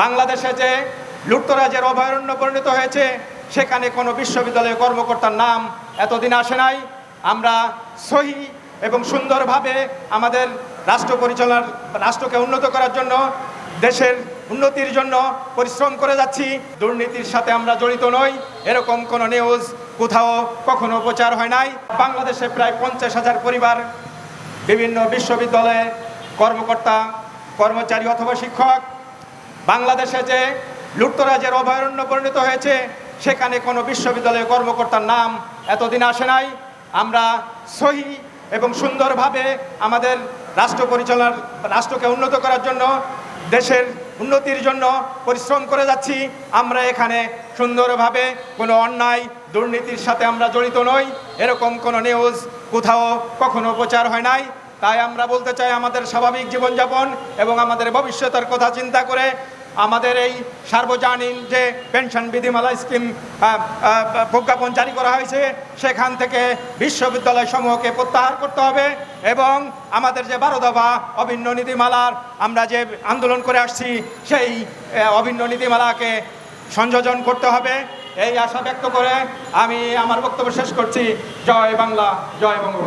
বাংলাদেশে যে লুটতরাজের অভয়ারণ্য পরিণত হয়েছে, সেখানে কোনো বিশ্ববিদ্যালয়ের কর্মকর্তার নাম এতদিন আসে নাই। আমরা সহি এবং সুন্দরভাবে আমাদের রাষ্ট্রকে উন্নত করার জন্য, দেশের উন্নতির জন্য পরিশ্রম করে যাচ্ছি। দুর্নীতির সাথে আমরা জড়িত নই, এরকম কোনো নিউজ কোথাও কখনো প্রচার হয় নাই। বাংলাদেশে প্রায় 50,000 পরিবার বিভিন্ন বিশ্ববিদ্যালয়ে কর্মকর্তা, কর্মচারী অথবা শিক্ষক। বাংলাদেশে যে লুটতরাজের অভয়ারণ্য পরিণত হয়েছে, সেখানে কোনো বিশ্ববিদ্যালয়ের কর্মকর্তার নাম এতদিন আসে নাই। আমরা সহি এবং সুন্দরভাবে আমাদের রাষ্ট্রকে উন্নত করার জন্য, দেশের উন্নতির জন্য পরিশ্রম করে যাচ্ছি। আমরা এখানে সুন্দরভাবে কোনো অন্যায় দুর্নীতির সাথে আমরা জড়িত নই, এরকম কোনো নিউজ কোথাও কখনো প্রচার হয় নাই। তাই আমরা বলতে চাই, আমাদের স্বাভাবিক জীবনযাপন এবং আমাদের ভবিষ্যতের কথা চিন্তা করে আমাদের এই সার্বজনীন যে পেনশন বিধিমালা স্কিম প্রজ্ঞাপন জারি করা হয়েছে, সেখান থেকে বিশ্ববিদ্যালয় সমূহকে প্রত্যাহার করতে হবে এবং আমাদের যে 12 দফা অভিন্ন নীতিমালার আমরা যে আন্দোলন করে আসছি, সেই অভিন্ন নীতিমালাকে সংযোজন করতে হবে। এই আশা ব্যক্ত করে আমি আমার বক্তব্য শেষ করছি। জয় বাংলা, জয় বঙ্গবন্ধু।